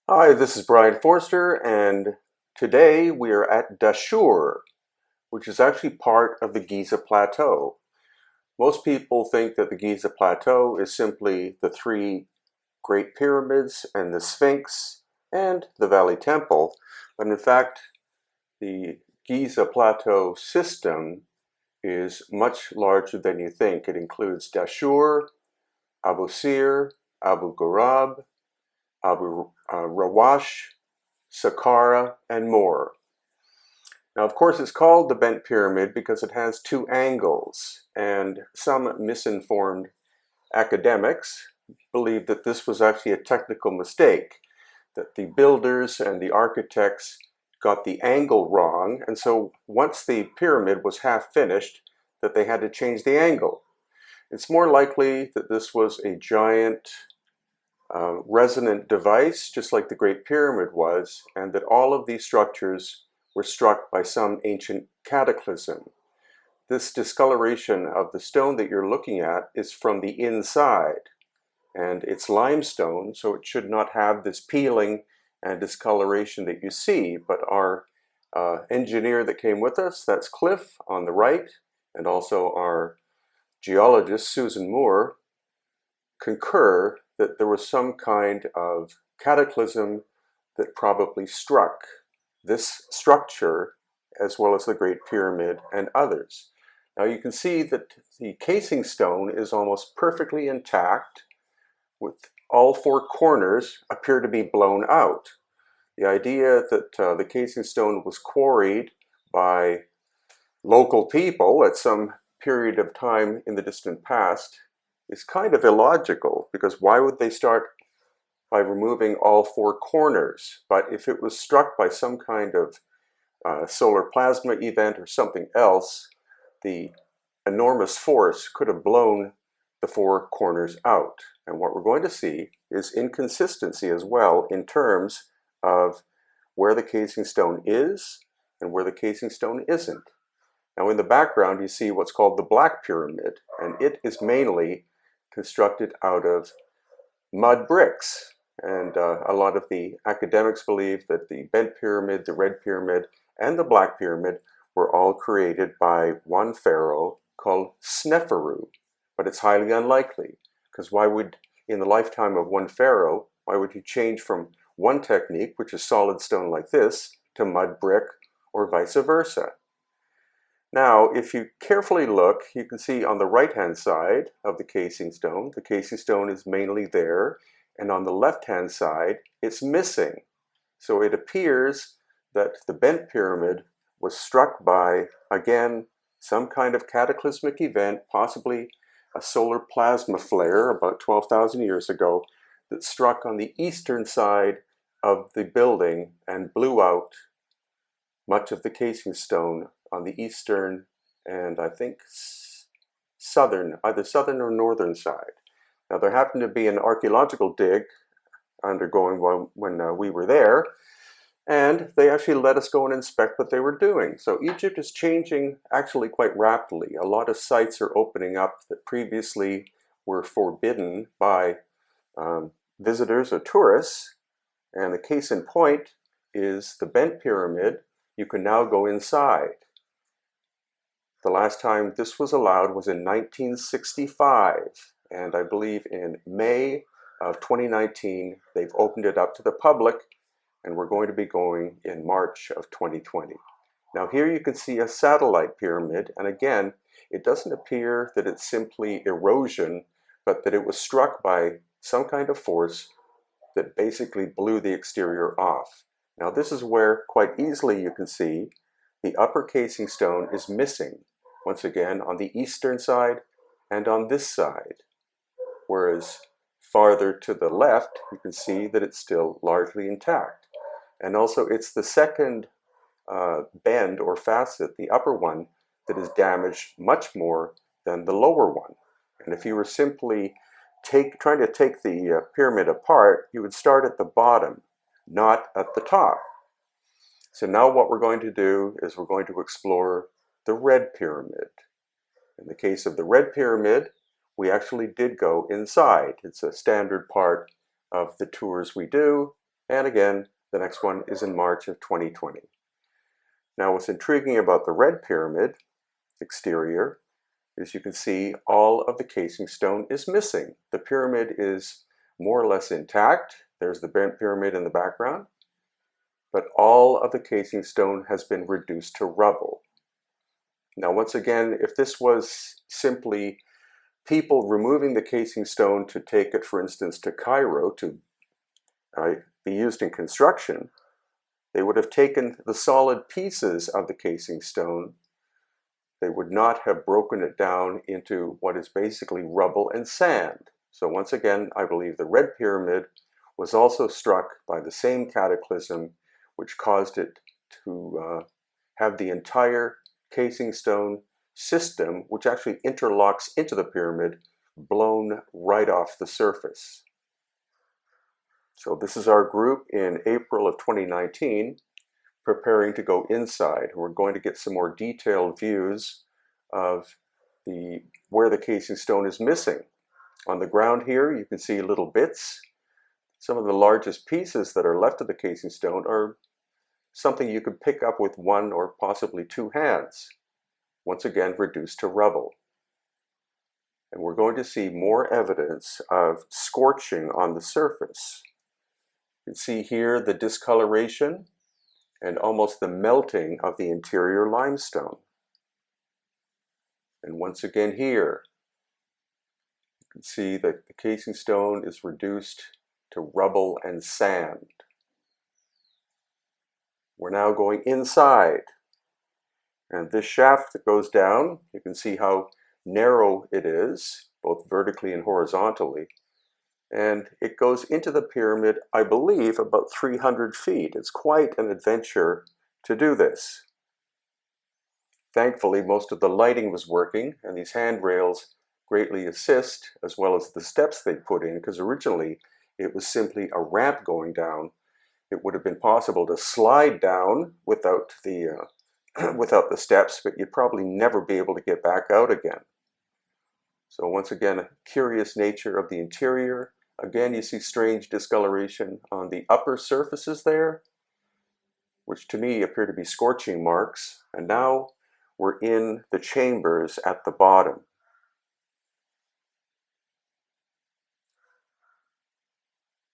Hi, this is Brian Forster, and today we are at Dashur, which is actually part of the Giza Plateau. Most people think that the Giza Plateau is simply the three Great Pyramids and the Sphinx and the Valley Temple, but in fact, the Giza Plateau system is much larger than you think. It includes Dashur, Abu Sir, Abu Ghurab, Abu Rawash, Saqqara, and more. Now, of course, it's called the bent pyramid because it has two angles, and some misinformed academics believe that this was actually a technical mistake, that the builders and the architects got the angle wrong, and so once the pyramid was half finished, that they had to change the angle. It's more likely that this was a giant resonant device, just like the Great Pyramid was, and that all of these structures were struck by some ancient cataclysm. This discoloration of the stone that you're looking at is from the inside, and it's limestone, so it should not have this peeling and discoloration that you see, but our engineer that came with us, that's Cliff on the right, and also our geologist, Susan Moore, concur that there was some kind of cataclysm that probably struck this structure as well as the Great Pyramid and others. Now you can see that the casing stone is almost perfectly intact, with all four corners appear to be blown out. The idea that the casing stone was quarried by local people at some period of time in the distant past is kind of illogical, because why would they start by removing all four corners? But if it was struck by some kind of solar plasma event or something else, the enormous force could have blown the four corners out. And what we're going to see is inconsistency as well in terms of where the casing stone is and where the casing stone isn't. Now in the background you see what's called the Black Pyramid, and it is mainly constructed out of mud bricks. And a lot of the academics believe that the Bent Pyramid, the Red Pyramid, and the Black Pyramid were all created by one pharaoh called Sneferu. But it's highly unlikely, because why would, in the lifetime of one pharaoh, why would you change from one technique, which is solid stone like this, to mud brick, or vice versa? Now, if you carefully look, you can see on the right-hand side of the casing stone is mainly there, and on the left-hand side, it's missing. So it appears that the Bent Pyramid was struck by, again, some kind of cataclysmic event, possibly a solar plasma flare about 12,000 years ago, that struck on the eastern side of the building and blew out much of the casing stone on the eastern and I think southern, either southern or northern side. Now there happened to be an archaeological dig undergoing when we were there, and they actually let us go and inspect what they were doing. So Egypt is changing actually quite rapidly. A lot of sites are opening up that previously were forbidden by visitors or tourists, and the case in point is the Bent Pyramid. You can now go inside. The last time this was allowed was in 1965, and I believe in May of 2019 they've opened it up to the public, and we're going to be going in March of 2020. Now here you can see a satellite pyramid, and again, it doesn't appear that it's simply erosion, but that it was struck by some kind of force that basically blew the exterior off. Now this is where quite easily you can see the upper casing stone is missing, once again on the eastern side and on this side, whereas farther to the left you can see that it's still largely intact. And also it's the second bend or facet, the upper one, that is damaged much more than the lower one. And if you were simply trying to take the pyramid apart, you would start at the bottom, not at the top. So now what we're going to do is we're going to explore the Red Pyramid. In the case of the Red Pyramid, we actually did go inside. It's a standard part of the tours we do, And again, the next one is in March of 2020. Now, what's intriguing about the Red Pyramid exterior is you can see all of the casing stone is missing. The pyramid is more or less intact. There's the bent pyramid in the background, but all of the casing stone has been reduced to rubble. Now, once again, if this was simply people removing the casing stone to take it, for instance, to Cairo to be used in construction, they would have taken the solid pieces of the casing stone. They would not have broken it down into what is basically rubble and sand. So once again, I believe the Red Pyramid was also struck by the same cataclysm which caused it to have the entire casing stone system, which actually interlocks into the pyramid, blown right off the surface. So this is our group in April of 2019, preparing to go inside. We're going to get some more detailed views of where the casing stone is missing. On the ground here, you can see little bits. Some of the largest pieces that are left of the casing stone are something you could pick up with one or possibly two hands. Once again, reduced to rubble. And we're going to see more evidence of scorching on the surface. You can see here the discoloration and almost the melting of the interior limestone. And once again here, you can see that the casing stone is reduced to rubble and sand. We're now going inside. And this shaft that goes down, you can see how narrow it is, both vertically and horizontally. And it goes into the pyramid, I believe, about 300 feet. It's quite an adventure to do this. Thankfully, most of the lighting was working, and these handrails greatly assist, as well as the steps they put in, because originally it was simply a ramp going down. It would have been possible to slide down without the steps, but you'd probably never be able to get back out again. So once again, a curious nature of the interior. Again, you see strange discoloration on the upper surfaces there, which to me appear to be scorching marks. And now we're in the chambers at the bottom.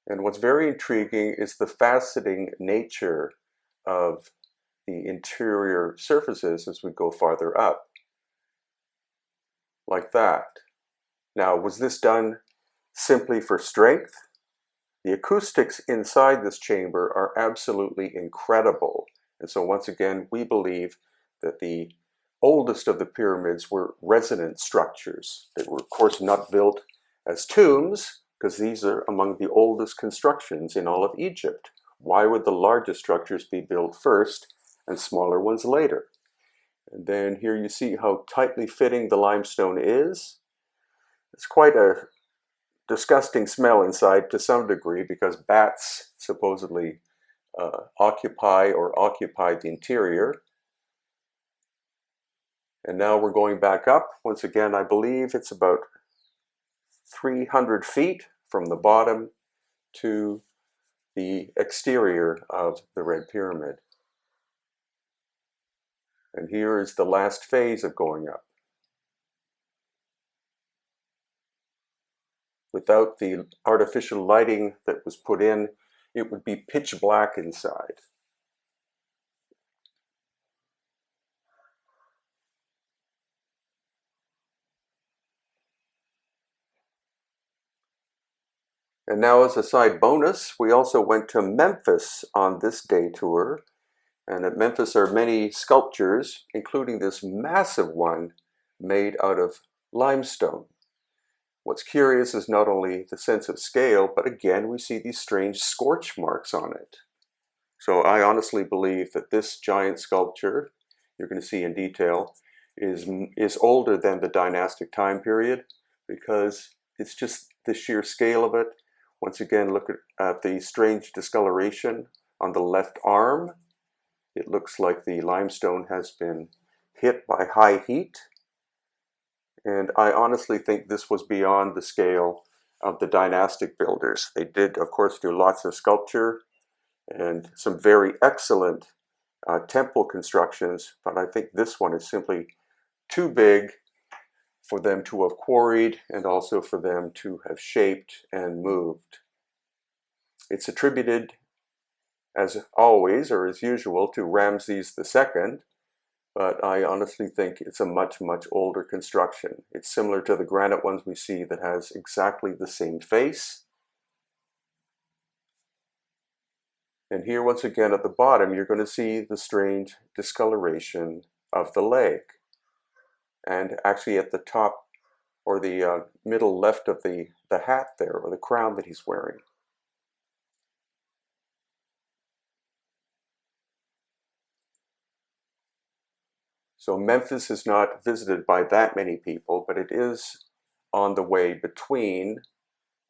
And what's very intriguing is the faceting nature of the interior surfaces as we go farther up, like that. Now, was this done simply for strength? The acoustics inside this chamber are absolutely incredible. And so once again, we believe that the oldest of the pyramids were resonant structures. They were, of course, not built as tombs, because these are among the oldest constructions in all of Egypt. Why would the largest structures be built first and smaller ones later? And then here you see how tightly fitting the limestone is. It's quite a disgusting smell inside to some degree, because bats supposedly occupied the interior. And now we're going back up. Once again, I believe it's about 300 feet from the bottom to the exterior of the Red Pyramid. And here is the last phase of going up. Without the artificial lighting that was put in, it would be pitch black inside. And now, as a side bonus, we also went to Memphis on this day tour. And at Memphis are many sculptures, including this massive one made out of limestone. What's curious is not only the sense of scale, but again, we see these strange scorch marks on it. So I honestly believe that this giant sculpture, you're going to see in detail, is older than the dynastic time period, because it's just the sheer scale of it. Once again, look at the strange discoloration on the left arm. It looks like the limestone has been hit by high heat. And I honestly think this was beyond the scale of the dynastic builders. They did, of course, do lots of sculpture, and some very excellent temple constructions, but I think this one is simply too big for them to have quarried and also for them to have shaped and moved. It's attributed, as always, or as usual, to Ramses II, but I honestly think it's a much, much older construction. It's similar to the granite ones we see that has exactly the same face. And here, once again, at the bottom, you're going to see the strange discoloration of the leg. And actually at the top, or the middle left of the hat there, or the crown that he's wearing. So Memphis is not visited by that many people, but it is on the way between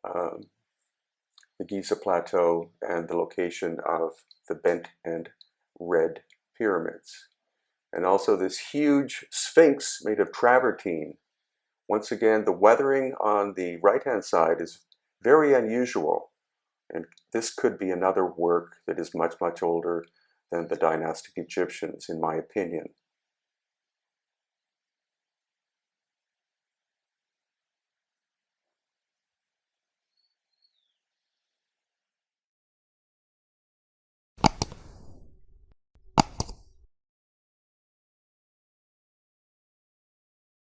the Giza Plateau and the location of the bent and red pyramids. And also this huge sphinx made of travertine. Once again, the weathering on the right-hand side is very unusual, and this could be another work that is much, much older than the dynastic Egyptians, in my opinion.